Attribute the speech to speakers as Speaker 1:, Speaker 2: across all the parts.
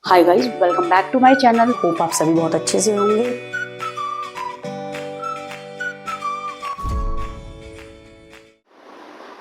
Speaker 1: Hi guys, welcome back to my channel. Hope आप सभी बहुत अच्छे से होंगे।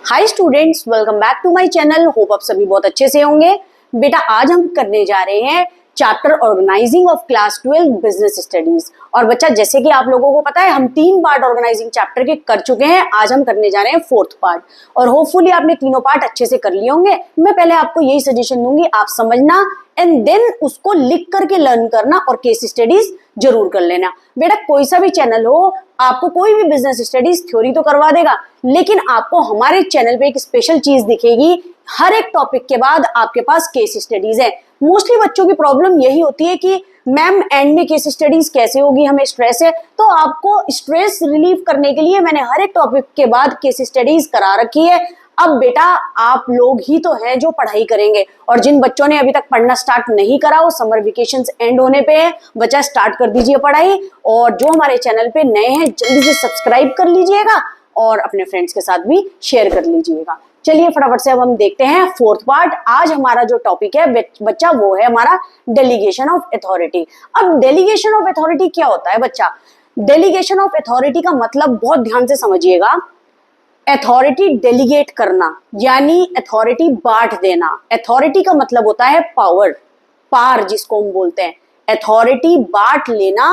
Speaker 1: Hi students, welcome back to my channel. Hope आप सभी बहुत अच्छे से होंगे। बेटा, आज हम करने जा रहे हैं chapter organising of class 12 business studies. और बच्चा, जैसे कि आप लोगों को पता है, हम 3 पार्ट ऑर्गेनाइजिंग चैप्टर के कर चुके हैं। आज हम करने जा रहे हैं 4th पार्ट और होपफुली आपने तीनों पार्ट अच्छे से कर लिए होंगे। मैं पहले आपको यही सजेशन दूंगी, आप समझना एंड देन उसको लिख करके लर्न करना और केस स्टडीज जरूर कर लेना। बेटा, कोई सा भी चैनल हो, आपको कोई भी बिजनेस स्टडीज थ्योरी तो करवा देगा, लेकिन आपको हमारे चैनल पे एक स्पेशल चीज दिखेगी। हर एक टॉपिक के बाद आपके पास केस स्टडीज है। मोस्टली बच्चों की प्रॉब्लम यही होती है कि मैम एंड में केस स्टडीज कैसे होगी, हमें स्ट्रेस है। तो आपको स्ट्रेस रिलीव करने के लिए मैंने हर एक टॉपिक के बाद केस स्टडीज करा रखी है। अब बेटा, आप लोग ही तो हैं जो पढ़ाई करेंगे, और जिन बच्चों ने अभी तक पढ़ना स्टार्ट नहीं करा, वो समर वेकेशंस एंड होने पे है। बच्चा, स्टार्ट कर दीजिए पढ़ाई। और जो हमारे चैनल पे नए हैं, जल्दी से सब्सक्राइब कर लीजिएगा और अपने फ्रेंड्स के साथ भी शेयर कर लीजिएगा। चलिए फटाफट से अब हम देखते हैं 4th पार्ट। आज हमारा जो टॉपिक है बच्चा, वो है हमारा डेलीगेशन ऑफ अथॉरिटी। अब डेलीगेशन ऑफ अथॉरिटी क्या होता है बच्चा? डेलीगेशन ऑफ अथॉरिटी का मतलब बहुत ध्यान से समझिएगा। अथॉरिटी डेलीगेट करना यानी अथॉरिटी बांट देना। अथॉरिटी का मतलब होता है पावर, पार जिसको हम बोलते हैं। अथॉरिटी बांट लेना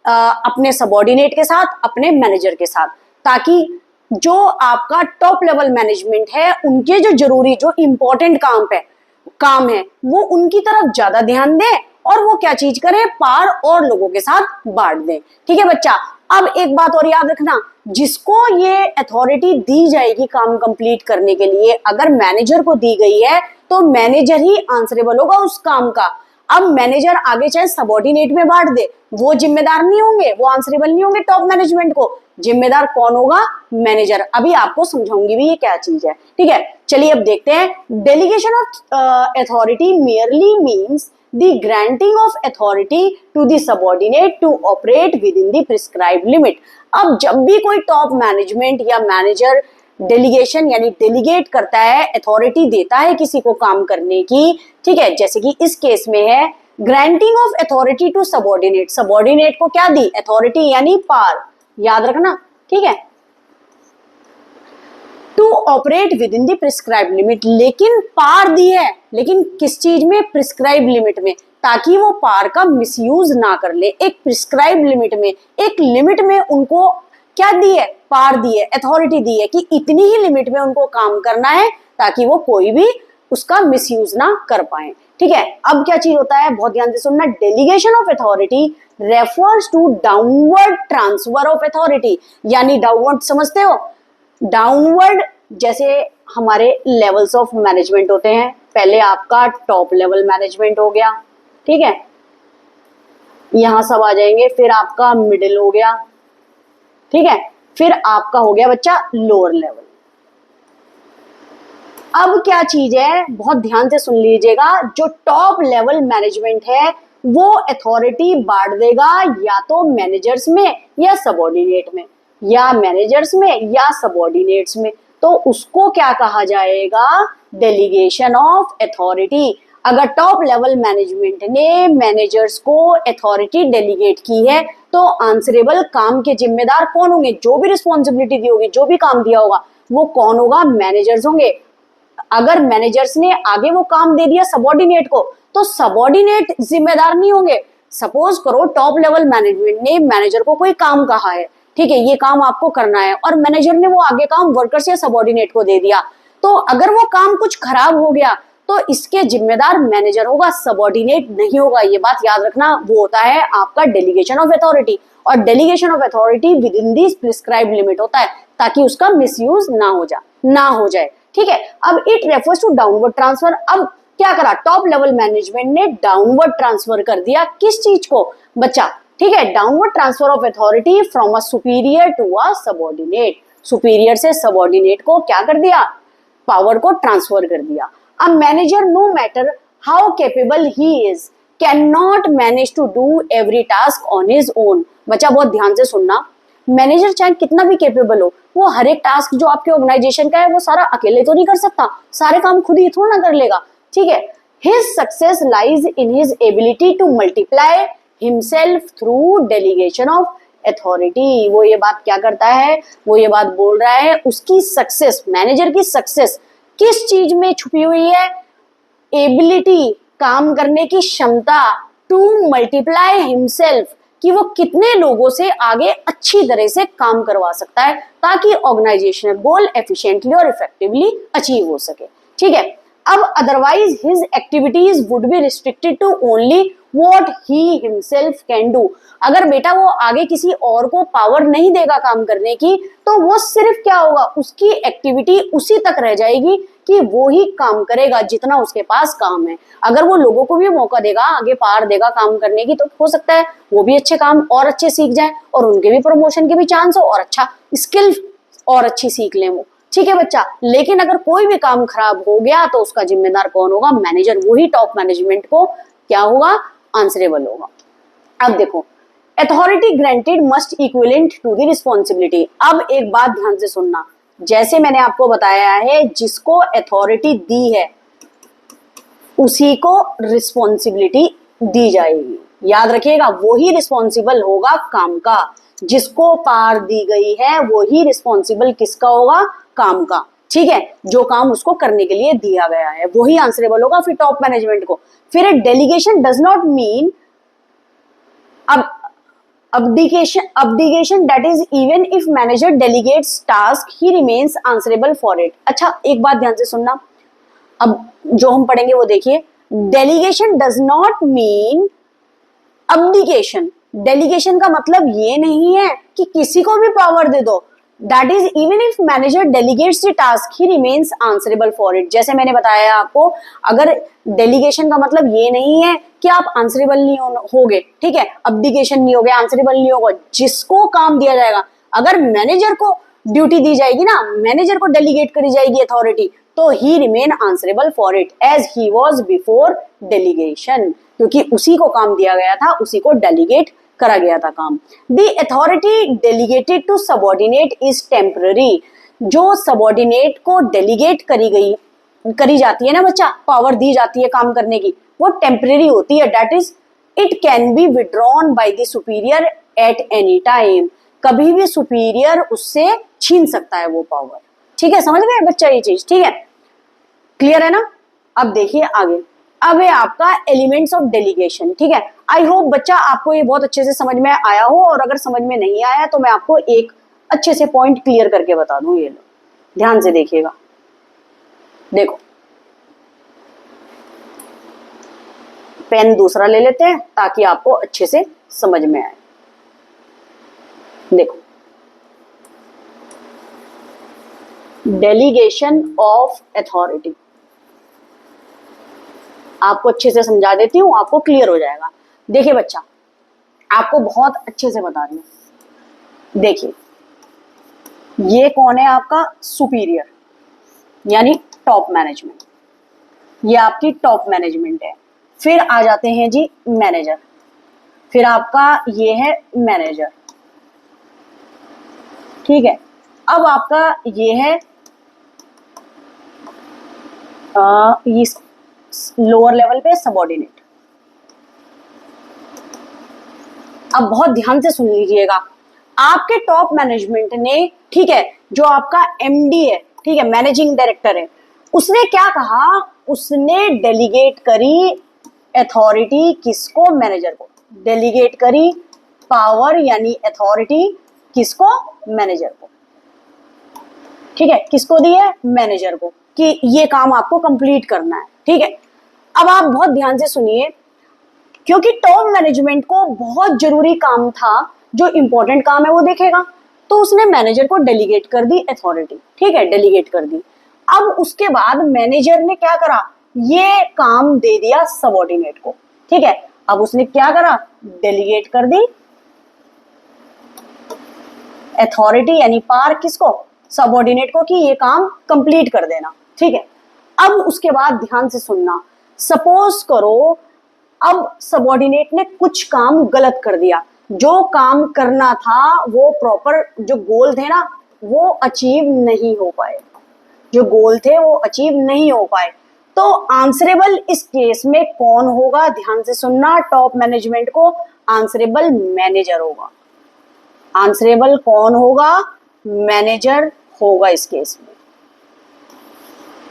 Speaker 1: अपने सबऑर्डिनेट के साथ, अपने मैनेजर के साथ, ताकि जो आपका टॉप लेवल मैनेजमेंट है, उनके जो जरूरी, जो इंपॉर्टेंट काम है वो उनकी तरफ ज्यादा ध्यान दें और वो क्या चीज करें, पार और लोगों के साथ बांट दें। ठीक है बच्चा। अब एक बात और याद रखना, जिसको ये अथॉरिटी दी जाएगी काम कंप्लीट करने के लिए, अगर मैनेजर को दी गई है तो मैनेजर ही आंसरेबल होगा उस काम का। अब मैनेजर आगे चाहे सबऑर्डिनेट में बांट दे, वो जिम्मेदार नहीं होंगे, वो आंसरेबल नहीं होंगे टॉप मैनेजमेंट को। जिम्मेदार कौन होगा? मैनेजर। अभी आपको समझाऊंगी भी ये क्या चीज है। ठीक है, चलिए अब देखते हैं। Delegation of authority merely means the granting of authority to the subordinate to operate within the prescribed limit। अब जब भी कोई टॉप मैनेजमेंट या मैनेजर डेलीगेशन यानी डेलीगेट करता है, अथॉरिटी देता है किसी को काम करने की, ठीक है, जैसे कि इस केस में है granting of authority to subordinate. Subordinate को क्या दी? अथॉरिटी यानी पावर, याद रखना। ठीक है, to operate within the prescribe limit. लेकिन पार दी है, लेकिन किस चीज में? प्रिस्क्राइब लिमिट में, ताकि वो पार का मिसयूज ना कर ले। एक प्रिस्क्राइब लिमिट में, एक लिमिट में उनको क्या दी है? पार दी है, अथॉरिटी दी है कि इतनी ही लिमिट में उनको काम करना है, ताकि वो कोई भी उसका मिसयूज ना कर पाए। ठीक है, अब क्या चीज होता है, बहुत ध्यान से सुनना। Delegation of authority refers to downward transfer of authority. यानी डाउनवर्ड समझते हो? डाउनवर्ड जैसे हमारे लेवल्स ऑफ मैनेजमेंट होते हैं। पहले आपका टॉप लेवल मैनेजमेंट हो गया, ठीक है, यहां सब आ जाएंगे। फिर आपका मिडिल हो गया, ठीक है, फिर आपका हो गया बच्चा लोअर लेवल। अब क्या चीज है, बहुत ध्यान से सुन लीजिएगा। जो टॉप लेवल मैनेजमेंट है वो अथॉरिटी बांट देगा या तो मैनेजर्स में या सबऑर्डिनेट में, या मैनेजर्स में या सबऑर्डिनेट्स में। तो उसको क्या कहा जाएगा? Delegation of authority. अगर टॉप लेवल मैनेजमेंट ने मैनेजर्स को अथॉरिटी डेलीगेट की है, तो आंसरेबल काम के जिम्मेदार कौन होंगे? जो भी रिस्पॉन्सिबिलिटी दी होगी, जो भी काम दिया होगा, वो कौन होगा? मैनेजर्स होंगे। अगर मैनेजर्स ने आगे वो काम दे दिया सबऑर्डिनेट को, तो सबऑर्डिनेट जिम्मेदार नहीं होंगे। सपोज करो टॉप लेवल मैनेजमेंट ने मैनेजर को कोई काम कहा है, ठीक है, ये काम आपको करना है, और मैनेजर ने वो आगे काम वर्कर्स या सबऑर्डिनेट को दे दिया। तो अगर वो काम कुछ खराब हो गया तो इसके जिम्मेदार मैनेजर होगा, सबऑर्डिनेट नहीं होगा। ये बात याद रखना। वो होता है आपका डेलीगेशन ऑफ अथॉरिटी, और delegation of authority with in this prescribed limit होता है, ताकि उसका मिसयूज ना हो जाए। ठीक है, अब it refers to downward transfer. अब क्या करा टॉप लेवल मैनेजमेंट ने? डाउनवर्ड ट्रांसफर कर दिया। किस चीज को बच्चा? ठीक है, downward transfer of authority from a superior to a subordinate. Superior से सबऑर्डिनेट को क्या कर दिया? पावर को ट्रांसफर कर दिया। अब manager, no matter how capable he is, can not manage to do every task on his own. बच्चा, बहुत ध्यान से सुनना। मैनेजर चाहे कितना भी कैपेबल हो, वो हर एक टास्क जो आपके ऑर्गेनाइजेशन का है वो सारा अकेले तो नहीं कर सकता, सारे काम खुद ही थोड़ा ना कर लेगा। ठीक है, His success lies in his ability to multiply himself through delegation of authority. वो ये बात क्या करता है, वो ये बात बोल रहा है उसकी सक्सेस, मैनेजर की सक्सेस किस चीज में छुपी हुई है, एबिलिटी, काम करने की क्षमता, टू मल्टीप्लाई हिमसेल्फ, कि वो कितने लोगों से आगे अच्छी तरह से काम करवा सकता है ताकि ऑर्गेनाइजेशनल गोल एफिशिएंटली और इफेक्टिवली अचीव हो सके। ठीक है, अब otherwise his activities would be restricted to only what he himself can do. अगर बेटा वो आगे किसी और को पावर नहीं देगा काम करने की, तो वो सिर्फ क्या होगा, उसकी एक्टिविटी उसी तक रह जाएगी कि वो ही काम करेगा जितना उसके पास काम है। अगर वो लोगों को भी मौका देगा, आगे पार देगा काम करने की, तो हो सकता है वो भी अच्छे काम और अच्छे सीख जाए और उनके भी प्रमोशन के भी चांस हो और अच्छा स्किल और अच्छी सीख लें वो। ठीक है बच्चा, लेकिन अगर कोई भी काम खराब हो गया तो उसका जिम्मेदार कौन होगा, मैनेजर, वही टॉप मैनेजमेंट को क्या होगा, आंसरेबल होगा। अब देखो, authority granted must equivalent to the responsibility. अब एक बात ध्यान से सुनना, जैसे मैंने आपको बताया है जिसको अथॉरिटी दी है उसी को रिस्पॉन्सिबिलिटी दी जाएगी। याद रखिएगा, वो ही रिस्पॉन्सिबल होगा काम का, जिसको पावर दी गई है वो ही रिस्पॉन्सिबल किसका होगा, काम का। ठीक है, जो काम उसको करने के लिए दिया गया है वही आंसरेबल होगा फिर टॉप मैनेजमेंट को। फिर डेलीगेशन डज नॉट मीन अब abdication that is even if manager delegates task he remains answerable for it। अच्छा, एक बात ध्यान से सुनना, अब जो हम पढ़ेंगे वो देखिए, delegation does not mean abdication। Delegation का मतलब ये नहीं है कि किसी को भी पावर दे दो, that is even if manager delegates the task he remains answerable for it. जैसे मैंने बताया आपको, अगर डेलीगेशन का मतलब ये नहीं है कि आप आंसरेबल नहीं होगे, ठीक है, अब्डिकेशन नहीं होगे, आंसरेबल नहीं होगा, जिसको काम दिया जाएगा, अगर मैनेजर को ड्यूटी दी जाएगी ना, मैनेजर को डेलीगेट करी जाएगी अथॉरिटी, तो he remain answerable for it as he was before delegation, क्योंकि उसी को काम दिया गया था, उसी को डेलीगेट करा गया था काम। The authority delegated to subordinate is temporary. जो सबऑर्डिनेट को डेलीगेट करी जाती है ना बच्चा, पावर दी जाती है काम करने की, वो टेम्पररी होती है। That is it can be withdrawn by the superior at any time. कभी भी सुपीरियर उससे छीन सकता है वो पावर। ठीक है, समझ गए बच्चा ये चीज? ठीक है, क्लियर है ना? अब देखिए आगे, अब है आपका एलिमेंट्स ऑफ डेलीगेशन। ठीक है, आई होप बच्चा आपको ये बहुत अच्छे से समझ में आया हो, और अगर समझ में नहीं आया तो मैं आपको एक अच्छे से पॉइंट क्लियर करके बता दूं। ये लो, ध्यान से देखिएगा। देखो, पेन दूसरा ले लेते हैं ताकि आपको अच्छे से समझ में आए। देखो, डेलीगेशन ऑफ अथॉरिटी आपको अच्छे से समझा देती हूँ, आपको क्लियर हो जाएगा। देखिए बच्चा, आपको बहुत अच्छे से बता रही हूँ। देखिए, ये कौन है आपका सुपीरियर, यानी टॉप मैनेजमेंट, ये आपकी टॉप मैनेजमेंट है। फिर आ जाते हैं जी मैनेजर, फिर आपका ये है मैनेजर। ठीक है, अब आपका ये है इस लोअर लेवल पे सबऑर्डिनेट। अब बहुत ध्यान से सुन लीजिएगा, आपके टॉप मैनेजमेंट ने, ठीक है, जो आपका एमडी है, ठीक है, मैनेजिंग डायरेक्टर है, उसने क्या कहा, उसने डेलीगेट करी अथॉरिटी किसको, मैनेजर को। डेलीगेट करी पावर यानी अथॉरिटी किसको, मैनेजर को। ठीक है, किसको दी है, मैनेजर को, कि ये काम आपको कंप्लीट करना है। ठीक है, अब आप बहुत ध्यान से सुनिए, क्योंकि टॉप मैनेजमेंट को बहुत जरूरी काम था, जो इंपॉर्टेंट काम है वो देखेगा, तो उसने मैनेजर को डेलीगेट कर दी अथॉरिटी। ठीक है, डेलीगेट कर दी। अब उसके बाद मैनेजर ने क्या करा, ये काम दे दिया सबऑर्डिनेट को। ठीक है, अब उसने क्या करा, डेलीगेट कर दी अथॉरिटी यानी पावर किसको, सबऑर्डिनेट को, कि ये काम कंप्लीट कर देना। ठीक है, अब उसके बाद ध्यान से सुनना, सपोज करो अब सबऑर्डिनेट ने कुछ काम गलत कर दिया, जो काम करना था वो प्रॉपर, जो गोल थे ना वो अचीव नहीं हो पाए, जो गोल थे वो अचीव नहीं हो पाए, तो आंसरेबल इस केस में कौन होगा, ध्यान से सुनना, टॉप मैनेजमेंट को आंसरेबल मैनेजर होगा। आंसरेबल कौन होगा, मैनेजर होगा इस केस में,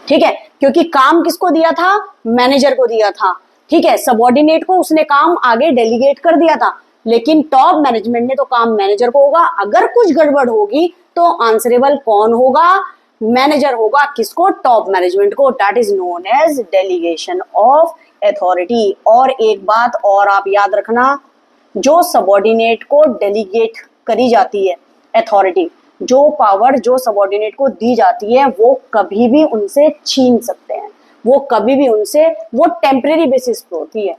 Speaker 1: ठीक है, क्योंकि काम किसको दिया था, मैनेजर को दिया था, ठीक है, सबऑर्डिनेट को उसने काम आगे डेलीगेट कर दिया था, लेकिन टॉप मैनेजमेंट ने तो काम मैनेजर को होगा। अगर कुछ गड़बड़ होगी तो आंसरेबल कौन होगा, मैनेजर होगा, किसको, टॉप मैनेजमेंट को। That is known as delegation of authority. और एक बात और आप याद रखना, जो सबऑर्डिनेट को डेलीगेट करी जाती है अथॉरिटी, जो पावर जो सबऑर्डिनेट को दी जाती है, वो कभी भी उनसे छीन सकते हैं, वो कभी भी उनसे, वो टेम्परेरी बेसिस पे होती है,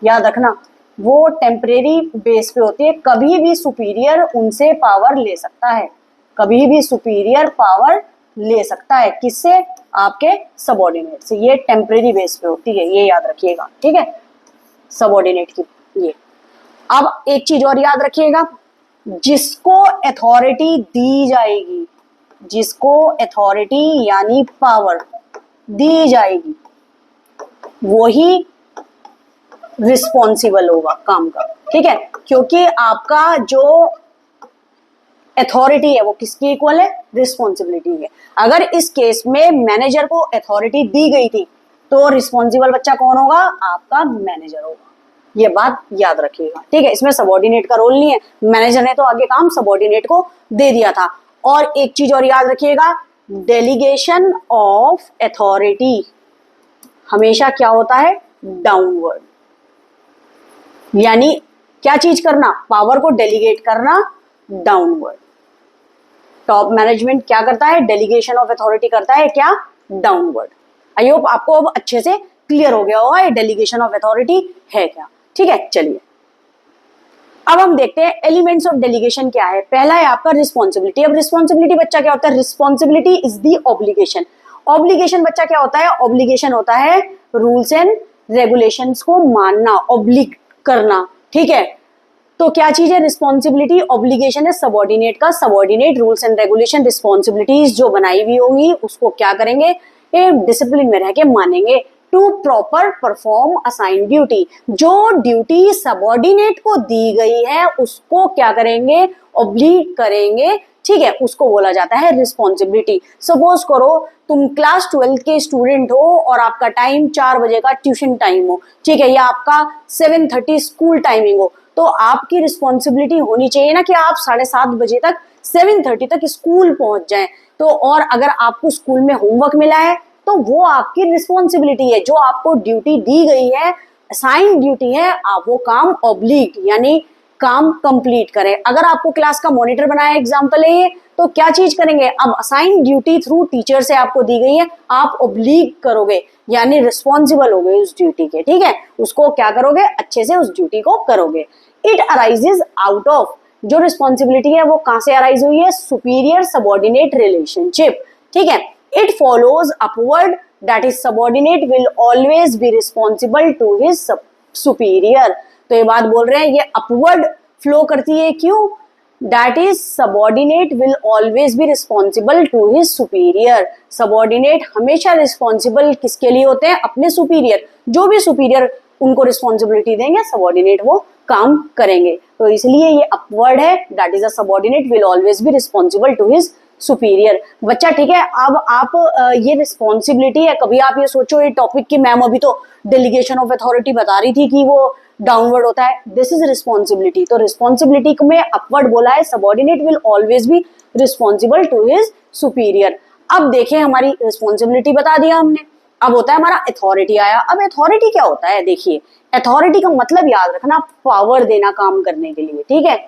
Speaker 1: याद रखना, वो टेम्परेरी बेस पे होती है। कभी भी सुपीरियर उनसे पावर ले सकता है, कभी भी सुपीरियर पावर ले सकता है, किससे, आपके सबऑर्डिनेट से। ये टेम्परेरी बेस पे होती है, ये याद रखिएगा, ठीक है, सबऑर्डिनेट की ये। अब एक चीज और याद रखिएगा, जिसको अथॉरिटी दी जाएगी, जिसको अथॉरिटी यानी पावर दी जाएगी, वही रिस्पॉन्सिबल होगा काम का, ठीक है, क्योंकि आपका जो अथॉरिटी है वो किसकी इक्वल है, रिस्पॉन्सिबिलिटी है। अगर इस केस में मैनेजर को अथॉरिटी दी गई थी तो रिस्पॉन्सिबल बच्चा कौन होगा, आपका मैनेजर होगा, ये बात याद रखिएगा, ठीक है। इसमें सबऑर्डिनेट का रोल नहीं है, मैनेजर ने तो आगे काम सबऑर्डिनेट को दे दिया था। और एक चीज और याद रखिएगा, डेलीगेशन ऑफ अथॉरिटी हमेशा क्या होता है, डाउनवर्ड, यानी क्या चीज करना, पावर को डेलीगेट करना डाउनवर्ड। टॉप मैनेजमेंट क्या करता है, डेलीगेशन ऑफ अथॉरिटी करता है, क्या, डाउनवर्ड। आई होप आपको अब अच्छे से क्लियर हो गया होगा ये डेलीगेशन ऑफ अथॉरिटी है क्या, ठीक है। चलिए अब हम देखते हैं एलिमेंट्स ऑफ डेलीगेशन क्या है। पहला है आपका रिस्पॉन्सिबिलिटी। अब रिस्पॉन्सिबिलिटी बच्चा क्या होता है, responsibility is the obligation. Obligation बच्चा क्या होता है, ऑब्लिगेशन होता है रूल्स एंड रेगुलेशंस को मानना, ऑब्लिग करना, ठीक है। तो क्या चीज है, रिस्पॉन्सिबिलिटी, ऑब्लिगेशन है सबऑर्डिनेट का, subordinate rules and regulation, responsibilities जो बनाई हुई होंगी उसको क्या करेंगे, ये डिसिप्लिन में रह के मानेंगे। To proper perform assign duty, जो ड्यूटी सबऑर्डिनेट को दी गई है उसको क्या करेंगे, ऑब्लिग करेंगे, ठीक है, उसको बोला जाता है रिस्पॉन्सिबिलिटी। सपोज करो तुम क्लास 12 के स्टूडेंट हो और आपका टाइम 4 बजे का ट्यूशन टाइम हो, ठीक है, या आपका 7:30 स्कूल टाइमिंग हो, तो आपकी रिस्पॉन्सिबिलिटी होनी चाहिए ना कि आप 7:30 बजे तक 7:30 तक स्कूल पहुंच जाएं। तो और अगर आपको स्कूल में होमवर्क मिला है तो वो आपकी रिस्पॉन्सिबिलिटी है, जो आपको ड्यूटी दी गई है, असाइन ड्यूटी है, आप वो काम ऑब्लिग यानी काम कंप्लीट करें। अगर आपको क्लास का मॉनिटर बनाया एग्जाम्पल है ये, तो क्या चीज करेंगे, अब असाइन ड्यूटी थ्रू टीचर से आपको दी गई है, आप ऑब्लिग करोगे यानी रिस्पॉन्सिबल हो गए उस ड्यूटी के, ठीक है, उसको क्या करोगे, अच्छे से उस ड्यूटी को करोगे। इट अराइजेज आउट ऑफ, जो रिस्पॉन्सिबिलिटी है वो कहां से अराइज हुई है, सुपीरियर सबऑर्डिनेट रिलेशनशिप, ठीक है। It follows upward, that is subordinate will always be responsible to his superior. तो ये बात बोल रहे हैं ये अपवर्ड फ्लो करती है, क्यों, that is subordinate will always be responsible to his superior. Subordinate हमेशा रिस्पॉन्सिबल किसके लिए होते हैं, अपने सुपीरियर, जो भी सुपीरियर उनको रिस्पॉन्सिबिलिटी देंगे सबऑर्डिनेट वो काम करेंगे, तो इसलिए ये अपवर्ड है, that is a subordinate will always be responsible to his superior. बच्चा ठीक है, अब आप ये रिस्पॉन्सिबिलिटी है, कभी आप ये सोचो ये टॉपिक की मैम अभी तो डेलीगेशन ऑफ अथॉरिटी बता रही थी कि वो डाउनवर्ड होता है, दिस इज रिस्पॉन्सिबिलिटी, तो रिस्पॉन्सिबिलिटी में अपवर्ड बोला है, subordinate will always be responsible to his superior. अब देखें हमारी रिस्पॉन्सिबिलिटी बता दिया हमने, अब होता है हमारा अथॉरिटी आया। अब अथॉरिटी क्या होता है, देखिए अथॉरिटी का मतलब याद रखना पावर देना काम करने के लिए, ठीक है।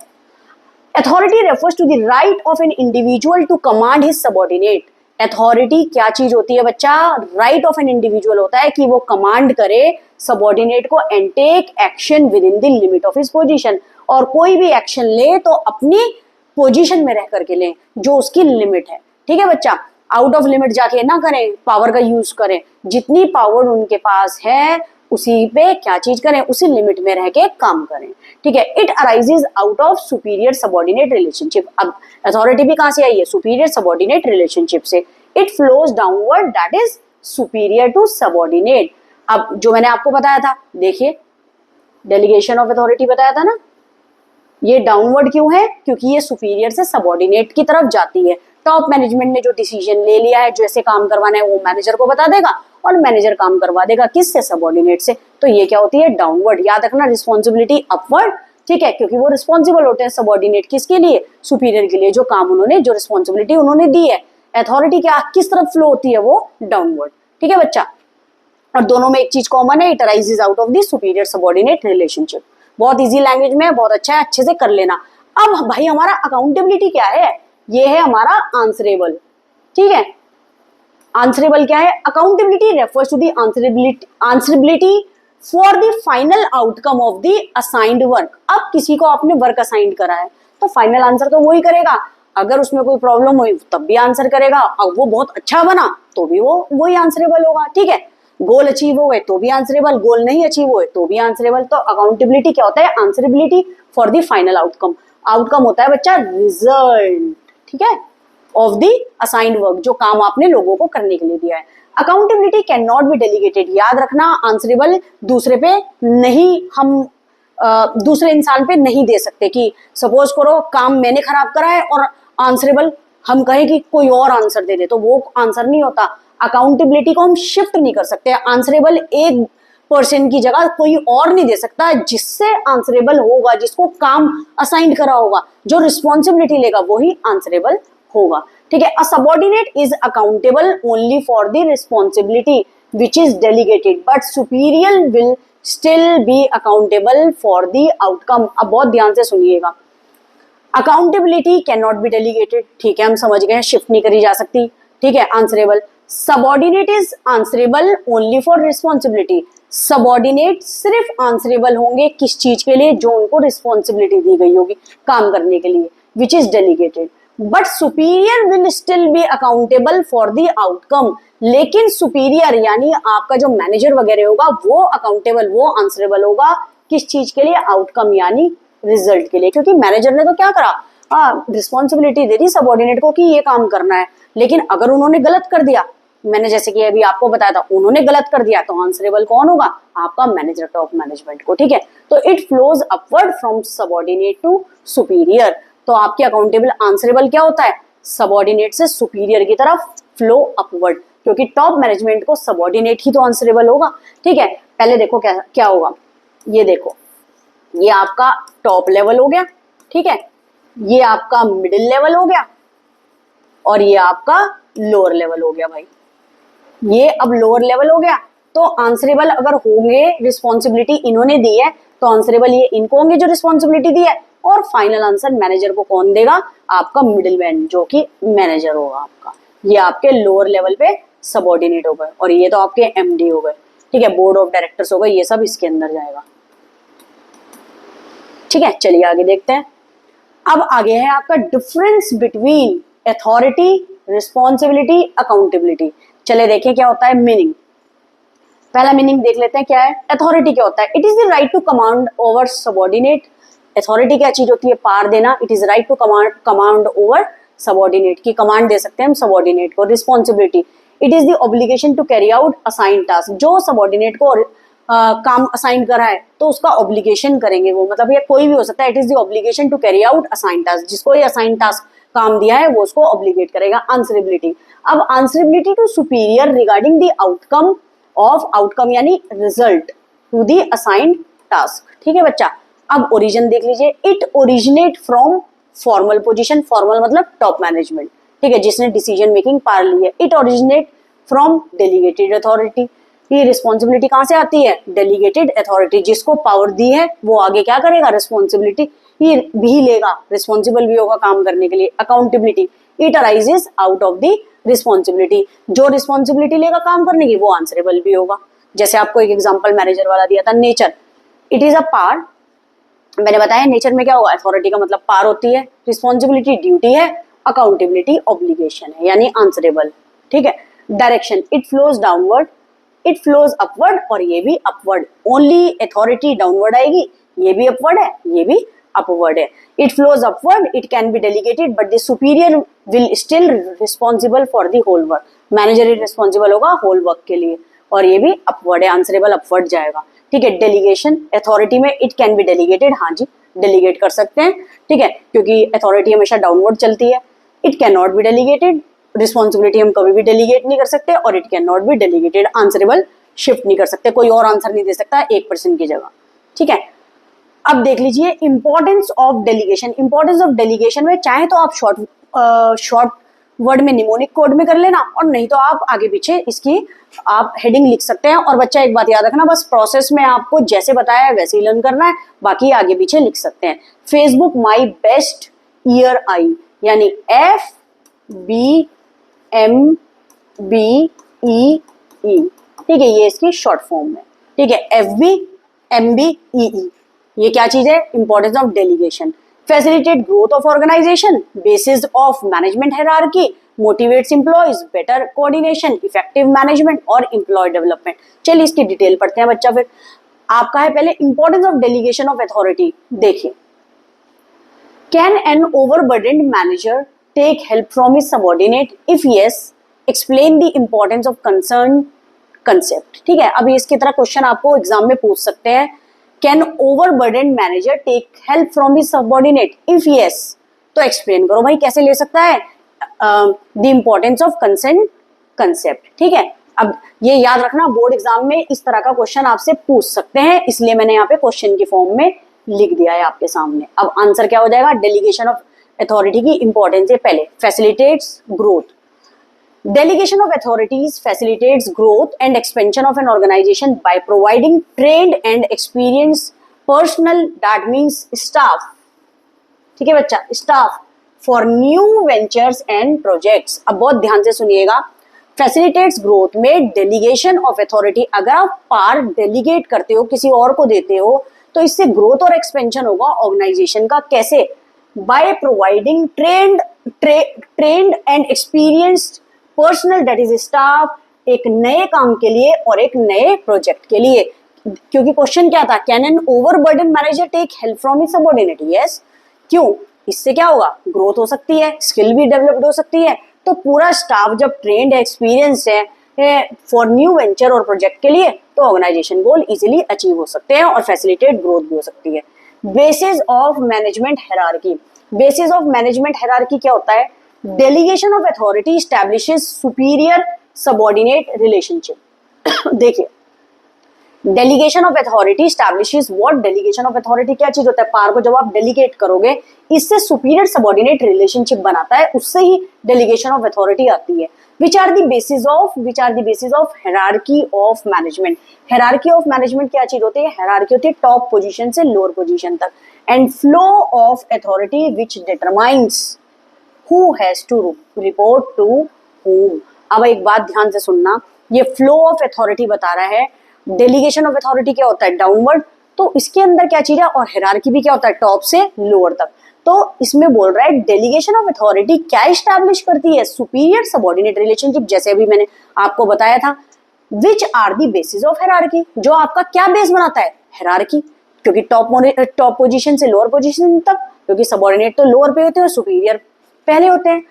Speaker 1: Authority refers to the right of an individual to command his subordinate. Authority क्या चीज होती है बच्चा, राइट ऑफ एन इंडिविजुअल होता है कि वो कमांड करे सबऑर्डिनेट को and take action within the limit of his position, और कोई भी एक्शन ले तो अपनी पोजीशन में रह करके ले जो उसकी लिमिट है, ठीक है बच्चा, आउट ऑफ लिमिट जाके ना करें, पावर का यूज करें, जितनी पावर उनके पास है उसी पे क्या चीज करें, उसी लिमिट में रह के काम करें, ठीक है। It arises out of superior subordinate relationship. अब अथॉरिटी भी कहां से आई है, सुपीरियर सबऑर्डिनेट रिलेशनशिप से। It flows downward, that is superior to subordinate. अब जो मैंने आपको बताया था, देखिए डेलीगेशन ऑफ अथॉरिटी बताया था ना, ये डाउनवर्ड क्यों है, क्योंकि ये सुपीरियर से सबॉर्डिनेट की तरफ जाती है। टॉप मैनेजमेंट ने जो डिसीजन ले लिया है, जैसे काम करवाना है वो मैनेजर को बता देगा और मैनेजर काम करवा देगा किससे, सबॉर्डिनेट से। तो ये क्या होती है, डाउनवर्ड। याद रखना रिस्पॉन्सिबिलिटी अपवर्ड, ठीक है, क्योंकि वो रिस्पॉन्सिबल होते हैं सबॉर्डिनेट किसके लिए, सुपीरियर के लिए, जो काम उन्होंने, जो रिस्पॉन्सिबिलिटी उन्होंने दी है। अथॉरिटी क्या किस तरफ फ्लो होती है, वो डाउनवर्ड, ठीक है बच्चा। और दोनों में एक चीज कॉमन है, it arises out of the superior subordinate relationship. बहुत इजी लैंग्वेज में, बहुत अच्छा है, अच्छे से कर लेना। अब भाई हमारा अकाउंटेबिलिटी क्या है, ये है हमारा आंसरेबल, ठीक है। आंसरेबल क्या है, accountability refers to the answerability for the final outcome of the assigned work. अब किसी को आपने वर्क असाइंड करा है तो फाइनल आंसर तो वही करेगा, अगर उसमें कोई प्रॉब्लम हुई तब भी आंसर करेगा, और वो बहुत अच्छा बना तो भी वो वही आंसरेबल होगा, ठीक है। गोल अचीव हो गए तो भी आंसरेबल, गोल नहीं अचीव हुए तो भी आंसरेबल। तो अकाउंटेबिलिटी क्या होता है, answerability for the final outcome. Outcome होता है बच्चा रिजल्ट, ठीक है, ऑफ द असाइंड वर्क, जो काम आपने लोगों को करने के लिए दिया है। Accountability can not be delegated. याद रखना, आंसरेबल दूसरे पे नहीं, हम दूसरे इंसान पे नहीं दे सकते कि सपोज करो काम मैंने खराब करा है और आंसरेबल हम कहें कि कोई और आंसर दे दे, तो वो आंसर नहीं होता। अकाउंटेबिलिटी को हम शिफ्ट नहीं कर सकते। आंसरेबल एक पर्सन की जगह कोई और नहीं दे सकता, जिससे आंसरेबल होगा, जिसको काम असाइन करा होगा, जो रिस्पॉन्सिबिलिटी लेगा वही आंसरेबल होगा, ठीक है। A subordinate is accountable only for the responsibility which is delegated, but superior will still be accountable for the outcome. अब बहुत ध्यान से सुनिएगा, accountability can not be delegated, ठीक है, हम समझ गए, शिफ्ट नहीं करी जा सकती, ठीक है। Answerable, subordinate is answerable only for responsibility. Subordinate सिर्फ आंसरेबल होंगे किस चीज के लिए, जो उनको रिस्पॉन्सिबिलिटी दी गई होगी काम करने के लिए, which is delegated. But superior will still be accountable for the outcome. लेकिन सुपीरियर यानी आपका जो मैनेजर वगैरह होगा वो अकाउंटेबल, वो आंसरेबल होगा किस चीज के लिए, आउटकम यानी रिजल्ट के लिए। क्योंकि मैनेजर ने तो क्या करा, रिस्पॉन्सिबिलिटी दे दी सबॉर्डिनेट को कि ये काम करना है, लेकिन अगर उन्होंने गलत कर दिया, मैंने जैसे कि अभी आपको बताया था, उन्होंने गलत कर दिया, तो आंसरेबल कौन होगा, आपका मैनेजर, टॉप मैनेजमेंट को, ठीक है। तो it flows upward from subordinate to superior. तो आपके अकाउंटेबल आंसरेबल क्या होता है, सबॉर्डिनेट से सुपीरियर की तरफ फ्लो अपवर्ड, क्योंकि टॉप मैनेजमेंट को सबॉर्डिनेट ही तो आंसरेबल होगा, ठीक है। पहले देखो क्या क्या होगा, ये देखो, ये आपका टॉप लेवल हो गया, ठीक है, ये आपका मिडिल लेवल हो गया, और ये आपका लोअर लेवल हो गया भाई। ये अब लोअर लेवल हो गया, तो आंसरेबल अगर होंगे, रिस्पॉन्सिबिलिटी इन्होंने दी है तो आंसरेबल ये इनको होंगे जो रिस्पॉन्सिबिलिटी दी है, और फाइनल आंसर मैनेजर को कौन देगा, आपका मिडिल मैन, जो कि मैनेजर होगा आपका। ये आपके लोअर लेवल पे सबॉर्डिनेट हो गए, और ये तो आपके एमडी हो गए, ठीक है, बोर्ड ऑफ डायरेक्टर्स हो गए, ये सब इसके अंदर जाएगा, ठीक है। चलिए आगे देखते हैं। अब आगे है आपका difference between authority, responsibility, accountability. चले देखें क्या होता है मीनिंग। पहला मीनिंग देख लेते हैं क्या है। अथॉरिटी क्या होता है, it is the right to command over subordinate. Authority क्या चीज होती है, पावर देना। It is right to command over subordinate, की कमांड दे सकते हैं हम सबॉर्डिनेट को। Responsibility, it is the obligation to carry out assign task. जो सबॉर्डिनेट को काम असाइन करा है तो उसका ऑब्लिगेशन करेंगे वो, मतलब ये कोई भी हो सकता है। It is the obligation to carry out assign task, जिसको ये असाइन टास्क काम दिया है वो उसको ऑब्लिगेट करेगा। आंसरेबिलिटी, अब answerability to superior regarding the outcome of, outcome यानी result, to the assigned task, ठीक है बच्चा। अब ओरिजिन देख लीजिए, it originate from formal position. Formal मतलब टॉप मैनेजमेंट, ठीक है, जिसने डिसीजन मेकिंग पावर ली है। It originate from delegated authority. ये रिस्पॉन्सिबिलिटी कहाँ से आती है, डेलीगेटेड अथॉरिटी, जिसको पावर दी है वो आगे क्या करेगा, रिस्पॉन्सिबिलिटी ये भी लेगा, रिस्पॉन्सिबल भी होगा काम करने के लिए। Accountability, it arises out of the responsibility. जो रिस्पॉन्सिबिलिटी लेगा काम करने की वो आंसरेबल भी होगा। जैसे आपको एक एग्जांपल मैनेजर वाला दिया था, nature, it is a power. मैंने बताया नेचर में क्या होगा, अथॉरिटी का मतलब पावर होती है, रिस्पॉन्सिबिलिटी ड्यूटी है, अकाउंटेबिलिटी ऑब्लिगेशन है यानी आंसरेबल, ठीक है। Direction, it flows downward, it flows upward, और ये भी अपवर्ड। ओनली अथॉरिटी डाउनवर्ड आएगी, ये भी अपवर्ड है, ये भी अपवर्ड है। It flows upward, it can be delegated, but the superior will still responsible for the whole work. Manager ही रिस्पॉन्सिबल होगा होल वर्क के लिए, और ये भी अपवर्ड है, आंसरेबल अपवर्ड जाएगा। ठीक है, डेलीगेशन अथॉरिटी में इट कैन बी डेलीगेटेड, हाँ जी डेलीगेट कर सकते हैं, ठीक है, क्योंकि अथॉरिटी हमेशा डाउनवर्ड चलती है। It can not be delegated, responsibility हम कभी भी डेलीगेट नहीं कर सकते, और it can not be delegated, answerable shift नहीं कर सकते, कोई और आंसर नहीं दे सकता एक पर्सन की जगह। ठीक है, अब देख लीजिए importance of delegation. Importance of delegation में चाहे तो आप शॉर्ट वर्ड में निमोनिक कोड में कर लेना, और नहीं तो आप आगे पीछे इसकी आप हेडिंग लिख सकते हैं। और बच्चा एक बात याद रखना, बस प्रोसेस में आपको जैसे बताया है वैसे ही लर्न करना है, बाकी आगे पीछे लिख सकते हैं। Facebook my best year I, यानी FBMBEE, ठीक है, ये इसकी शॉर्ट फॉर्म है। ठीक है, FBMBEE, ये क्या चीज है? Importance of delegation. Facilitate growth of organisation, basis of management hierarchy, motivates employees, better coordination, effective management और एम्प्लॉय डेवलपमेंट। चलिए इसकी डिटेल पढ़ते हैं बच्चा। फिर आपका है पहले importance of delegation of authority. देखिए, can an overburdened manager take help from his subordinate? If yes, explain the importance of concern concept. ठीक है, अब इसकी तरह क्वेश्चन आपको एग्जाम में पूछ सकते हैं, can overburdened manager take help from his subordinate? If yes, तो एक्सप्लेन करो भाई कैसे ले सकता है the importance of concern concept. ठीक है, अब ये याद रखना, बोर्ड एग्जाम में इस तरह का क्वेश्चन आपसे पूछ सकते हैं, इसलिए मैंने यहाँ पे क्वेश्चन की फॉर्म में लिख दिया है आपके सामने। अब आंसर क्या हो जाएगा? डेलीगेशन ऑफ अथॉरिटी की इंपॉर्टेंस है पहले, facilitates growth. Delegation of authorities facilitates growth and expansion of an organization by providing trained and experienced personnel, that means staff, ठीक है बच्चा, staff for new ventures and projects। अब बहुत ध्यान से सुनिएगा, facilitates growth में delegation of authority, अगर आप पार delegate करते हो, किसी और को देते हो, तो इससे growth और expansion होगा organization का। कैसे? by providing trained and experienced personal, that is staff, एक नए काम के लिए और एक नए प्रोजेक्ट के लिए। क्योंकि क्वेश्चन क्या था, can an overburden manager take help from his subordinate? Yes. क्यों? इससे क्या होगा? ग्रोथ हो सकती है, स्किल भी डेवलप्ड हो सकती है। तो पूरा स्टाफ जब ट्रेंड है, एक्सपीरियंस है फॉर न्यू वेंचर और प्रोजेक्ट के लिए, तो ऑर्गेनाइजेशन गोल इजीली अचीव हो सकते हैं और फैसिलिटेट ग्रोथ भी हो सकती है। Basis of management hierarchy. Basis of management hierarchy क्या होता है? Delegation of authority establishes superior subordinate relationship। देखिए, delegation of authority establishes what? delegation of authority क्या चीज होता है? पावर को जब आप डेलीगेट करोगे, इससे superior subordinate relationship बनाता है, उससे ही delegation of authority आती है। which are the basis of hierarchy of management? hierarchy of management क्या चीज होती है? hierarchy होती है टॉप पोजीशन से लोअर पोजीशन तक, and flow of authority which determines who has to report to whom। अब एक बात ध्यान से सुनना, ये फ्लो ऑफ अथॉरिटी बता रहा है। डेलीगेशन ऑफ अथॉरिटी क्या होता है? डाउनवर्ड, तो इसके अंदर क्या चीज है? और हायरार्की भी क्या होता है? टॉप से लोअर तक। तो इसमें बोल रहा है डेलीगेशन ऑफ अथॉरिटी क्या इस्टेब्लिश करती है? सुपीरियर सबऑर्डिनेट रिलेशनशिप, जैसे अभी मैंने आपको बताया था। Which are the basis of hierarchy, जो आपका क्या बेस बनाता है? हायरार्की, क्योंकि टॉप पोजीशन से लोअर पोजीशन तक, क्योंकि सबऑर्डिनेट तो लोअर पे होते हैं और सुपीरियर पहले होते हैं।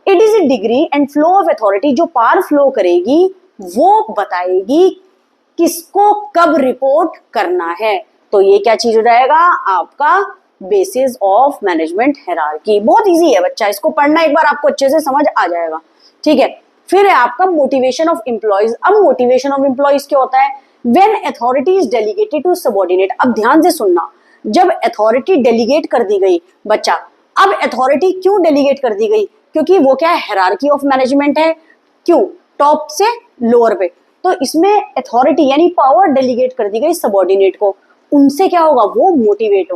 Speaker 1: It is a degree and flow of authority, जो पार फ्लो करेगी वो बताएगी किसको कब रिपोर्ट करना है। तो ये क्या चीज हो जाएगा? आपका बेसिस ऑफ मैनेजमेंट हायरार्की। बहुत इजी है बच्चा, इसको पढ़ना एक बार आपको अच्छे से समझ आ जाएगा। ठीक है, फिर है आपका मोटिवेशन ऑफ एम्प्लॉयज। अब मोटिवेशन ऑफ एम्प्लॉयज क्या होता है? When authority is delegated to subordinate. अब ध्यान से सुनना, जब अथॉरिटी डेलीगेट कर दी गई बच्चा, अब अथॉरिटी क्यों डेलीगेट कर दी गई? क्योंकि वो क्या है? हायरार्की ऑफ मैनेजमेंट है। क्यों? टॉप से लोअर पे, तो इसमें अथॉरिटी यानी पावर डेलीगेट कर दी गई सबऑर्डिनेट को। उनसे क्या होगा? वो मोटिवेट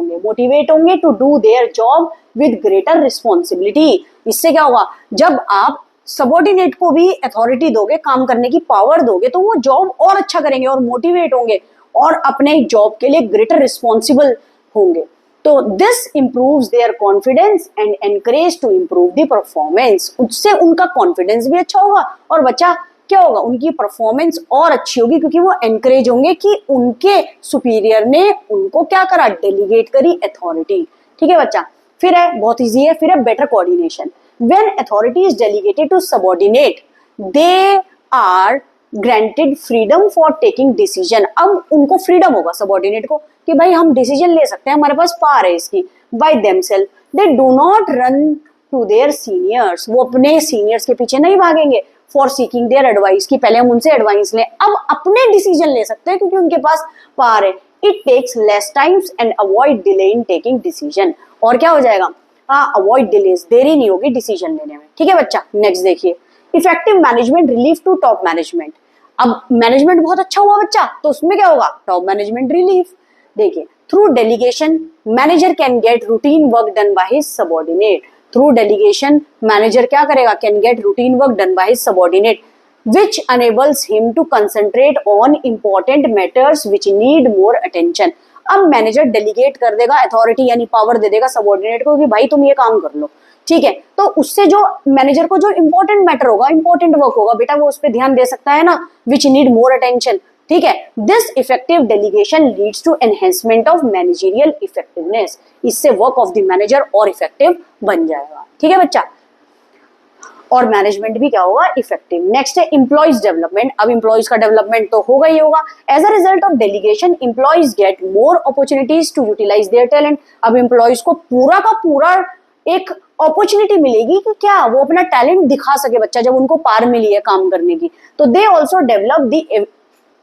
Speaker 1: होंगे to do their job with greater responsibility. इससे क्या होगा? जब आप सबऑर्डिनेट को भी अथॉरिटी दोगे, काम करने की पावर दोगे, तो वो जॉब और अच्छा करेंगे और मोटिवेट होंगे और अपने जॉब के लिए ग्रेटर रिस्पॉन्सिबल होंगे। तो this improves their confidence and encourage to improve the performance. उससे उनका कॉन्फिडेंस भी अच्छा होगा और बच्चा क्या होगा? उनकी परफॉर्मेंस और अच्छी होगी, क्योंकि वो एनकरेज होंगे कि उनके सुपीरियर ने उनको क्या करा? डेलीगेट करी अथॉरिटी। ठीक है बच्चा, फिर है बहुत इजी है, फिर है better coordination. When authority is delegated to subordinate, they are granted freedom for taking decision. अब उनको फ्रीडम होगा सबॉर्डिनेट को कि भाई हम डिसीजन ले सकते हैं, हमारे पास पावर है इसकी। By themself they do not run to their seniors, वो अपने सीनियर्स के पीछे नहीं भागेंगे फॉर सीकिंग देयर एडवाइस की पहले हम उनसे एडवाइस लें, अब अपने डिसीजन ले सकते हैं क्योंकि उनके पास पावर है। It takes less times and avoid delay in taking decision, और क्या हो जाएगा, हाँ अवॉइड डिलेज, देरी नहीं होगी डिसीजन लेने में। ठीक है बच्चा, नेक्स्ट देखिए, effective management relief to top management. अब मैनेजमेंट बहुत अच्छा हुआ बच्चा तो उसमें क्या होगा, टॉप मैनेजमेंट रिलीफ। देखिए, through delegation manager can get routine work done by his subordinate. Through delegation manager क्या करेगा, can get routine work done by his subordinate which enables him to concentrate on important matters which need more attention। अब manager delegate कर देगा authority यानी power दे देगा subordinate को कि भाई तुम ये काम कर लो, ठीक है। तो उससे जो मैनेजर को जो इंपॉर्टेंट मैटर होगा, इंपॉर्टेंट वर्क होगा बेटा, वो उस पर ध्यान दे सकता है ना, विच नीड मोर अटेंशन। ठीक है, this effective delegation leads to enhancement of managerial effectiveness. इससे वर्क ऑफ द मैनेजर और इफेक्टिव बन जाएगा। ठीक है बच्चा, और मैनेजमेंट भी क्या होगा, इफेक्टिव। नेक्स्ट है एम्प्लॉइज डेवलपमेंट। अब एम्प्लॉइज का डेवलपमेंट तो होगा ही होगा। As a result of delegation employees get more opportunities to utilize their talent. अब एम्प्लॉइज को पूरा का पूरा एक अपॉर्चुनिटी मिलेगी कि क्या वो अपना टैलेंट दिखा सके बच्चा, जब उनको पार मिली है काम करने की। तो they also develop the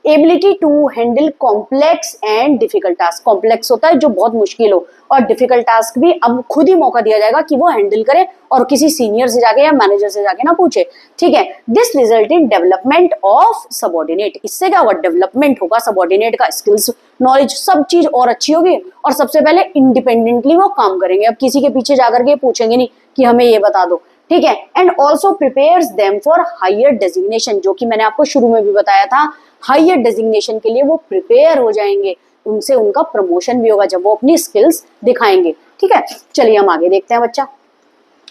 Speaker 1: ability to handle complex and difficult task. Complex होता है जो बहुत मुश्किल हो, और डिफिकल्ट टास्क भी अब खुद ही मौका दिया जाएगा कि वो हैंडल करे और किसी सीनियर से जाके या मैनेजर से जाके ना पूछे। ठीक है, this result in development of subordinate. इससे क्या होगा, डेवलपमेंट होगा सबॉर्डिनेट का, स्किल्स नॉलेज सब चीज और अच्छी होगी, और सबसे पहले इंडिपेंडेंटली वो काम करेंगे। अब किसी के पीछे जाकर के पूछेंगे नहीं कि हमें ये बता दो। ठीक है, and also prepares them for higher designation, जो कि मैंने आपको शुरू में भी बताया था, हायर डेजिग्नेशन के लिए वो प्रिपेयर हो जाएंगे, उनसे उनका प्रमोशन भी होगा जब वो अपनी स्किल्स दिखाएंगे। ठीक है, चलिए हम आगे देखते हैं बच्चा।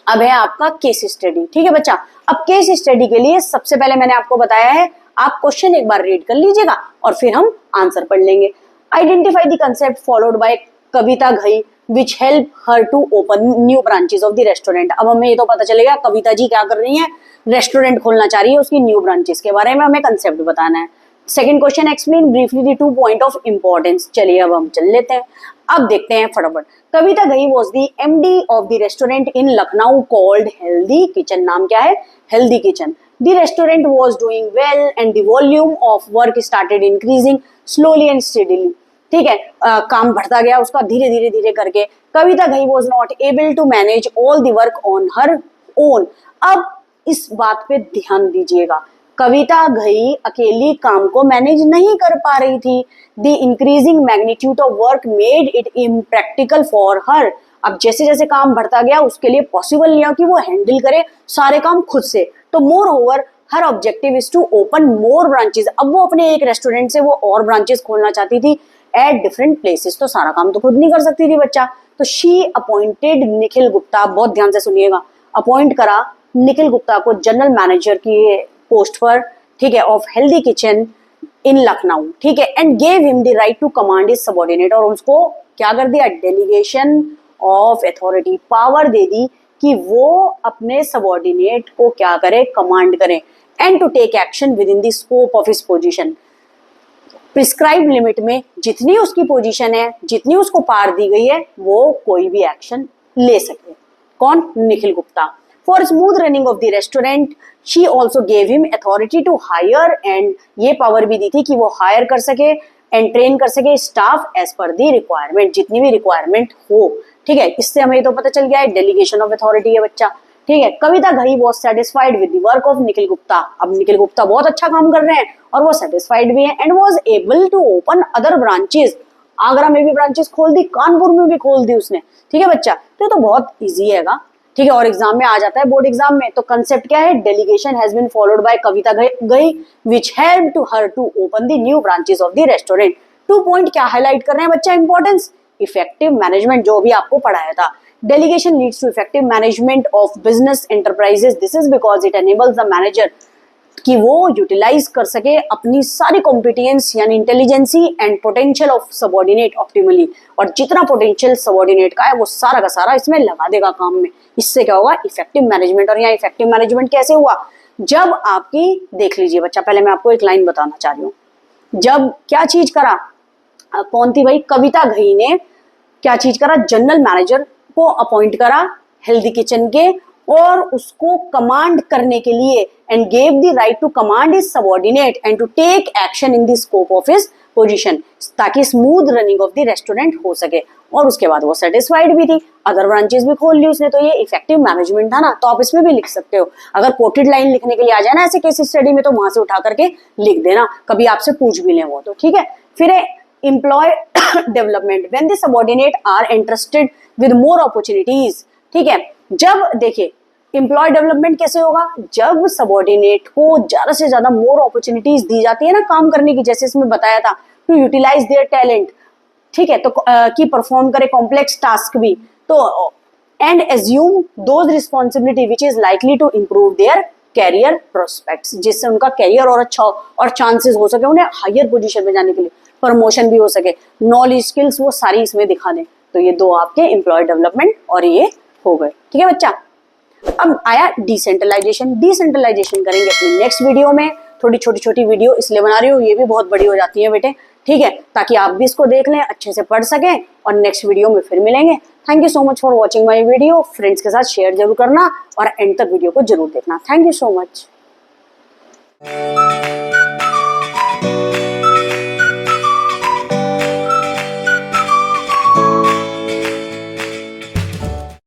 Speaker 1: अब है आपका केस स्टडी। ठीक है बच्चा, अब केस स्टडी के लिए सबसे पहले मैंने आपको बताया है, आप क्वेश्चन एक बार रीड कर लीजिएगा और फिर हम आंसर पढ़ लेंगे। Identify the concept followed by Kavita Ghai which help her to open new branches of the restaurant। अब हमें ये तो पता चलेगा कविता जी क्या कर रही हैं, रेस्टोरेंट खोलना चाह रही है, उसकी न्यू ब्रांचेस के बारे में हमें कंसेप्ट बताना है। Second question, explain briefly the 2 point of importance. चलिए अब हम चल लेते हैं, अब देखते हैं फटाफट। Kavita Ghai was the MD of the restaurant in Lucknow called healthy kitchen. नाम क्या है, healthy kitchen. The restaurant was doing well and the volume of work started increasing slowly and steadily. ठीक है, काम बढ़ता गया उसका धीरे धीरे धीरे करके। Kavita Ghai was not able to manage all the work on her own. अब इस बात पे ध्यान दीजिएगा, कविता घई अकेली काम को मैनेज नहीं कर पा रही थी। The increasing magnitude of work made it impractical for her. अब जैसे जैसे काम बढ़ता गया उसके लिए पॉसिबल नहीं है कि वो हैंडल करे सारे काम खुद से। तो moreover her objective is to open more branches. अब वो अपने एक रेस्टोरेंट से वो और ब्रांचेस खोलना चाहती थी एट डिफरेंट प्लेसेस। तो सारा काम तो खुद नहीं कर सकती थी बच्चा। तो शी अपॉइंटेड निखिल गुप्ता, बहुत ध्यान से सुनिएगा, अपॉइंट करा निखिल गुप्ता को जनरल मैनेजर की पोस्ट पर, ठीक है, of Healthy Kitchen in Lucknow. ठीक है, and gave him the right to command his subordinate. और उसको क्या कर दिया, डेलीगेशन ऑफ अथॉरिटी, पावर दे दी कि वो अपने सबॉर्डिनेट को क्या करे, कमांड करे। And to take action within the scope of his position, prescribe limit में जितनी उसकी पोजीशन है, जितनी उसको पावर दी गई है, वो कोई भी एक्शन ले सके। कौन, Nikhil Gupta. For smooth running of the restaurant she also gave him authority to hire, and ये पावर भी दी थी कि वो हायर कर सके एंड ट्रेन कर सके staff as per the requirement, जितनी भी रिक्वायरमेंट हो। ठीक है, इससे हमें तो पता चल गया है डेलीगेशन ऑफ अथॉरिटी है बच्चा। ठीक है, Kavita Ghai was satisfied with the work of Nikhil Gupta. अब निखिल गुप्ता बहुत अच्छा काम कर रहे हैं और वो सेटिस्फाइड भी है, and was able to open other branches. Agra में भी ब्रांचेस खोल दी, कानपुर में भी खोल दी उसने। ठीक है बच्चा, तो बहुत ईजी हैगा। ठीक है, और एग्जाम में आ जाता है, बोर्ड एग्जाम में। तो कंसेप्ट क्या है, delegation has been followed by Kavita Ghai which help to her to open the new branches of the restaurant. 2 point क्या हाईलाइट कर रहे हैं बच्चा, इंपॉर्टेंस, इफेक्टिव मैनेजमेंट, जो भी आपको पढ़ाया था। Delegation leads to effective management of business enterprises. This is because it enables the manager कि वो यूटिलाइज कर सके अपनी सारी कॉम्पिटेंस यानी intelligence and potential of subordinate optimally, और जितना पोटेंशियल सबॉर्डिनेट का है वो सारा का सारा इसमें लगा देगा काम में। इससे क्या होगा, इफेक्टिव मैनेजमेंट। और यहाँ इफेक्टिव मैनेजमेंट कैसे हुआ, जब आपकी, देख लीजिए बच्चा, पहले मैं आपको एक लाइन बताना चाह रही हूँ। जब क्या चीज करा, कौन थी भाई, कविता घई ने क्या चीज करा, जनरल मैनेजर को अपॉइंट करा हेल्दी किचन के, और उसको कमांड करने के लिए, and gave the right to command his subordinate and to take action in the scope of his position, ताकि smooth running of the restaurant हो सके। और उसके बाद वो सेटिस्फाइड भी थी, अदर ब्रांचेस भी खोल ली उसने, तो ये इफेक्टिव मैनेजमेंट था ना। तो आप इसमें भी लिख सकते हो, अगर कोटेड लाइन लिखने के लिए आ जाए ना ऐसे केस स्टडी में, तो वहां से उठा करके लिख देना, कभी आपसे पूछ भी लें वो तो, ठीक है। फिर employee development, when the subordinate are interested with more opportunities, ठीक है। जब देखिए एम्प्लॉय डेवलपमेंट कैसे होगा, जब सबऑर्डिनेट को ज्यादा से ज्यादा मोर अपॉर्चुनिटीज दी जाती है ना काम करने की, जैसे इसमें बताया था, टू यूटिलाइज देयर टैलेंट, ठीक है, तो कि परफॉर्म करे कॉम्प्लेक्स टास्क भी, तो and assume those responsibility which is likely to improve their career prospects, जिससे उनका कैरियर और अच्छा और चांसेस हो सके उन्हें हायर पोजीशन में जाने के लिए, प्रमोशन भी हो सके, नॉलेज स्किल्स वो सारी इसमें दिखा दें। तो ये दो आपके एम्प्लॉय डेवलपमेंट और ये हो गए, ठीक है बच्चा। अब आया डिसेंट्रलाइजेशन। डिसेंट्रलाइजेशन करेंगे अपनी नेक्स्ट वीडियो में, थोड़ी छोटी छोटी वीडियो इसलिए बना रही हूँ, ये भी बहुत बड़ी हो जाती है बेटे, ठीक है, ताकि आप भी इसको देख लें, अच्छे से पढ़ सकें, और नेक्स्ट वीडियो में फिर मिलेंगे। Thank you so much for watching my video. Friends के साथ शेयर जरूर करना और एंड तक वीडियो को जरूर देखना। Thank you so much.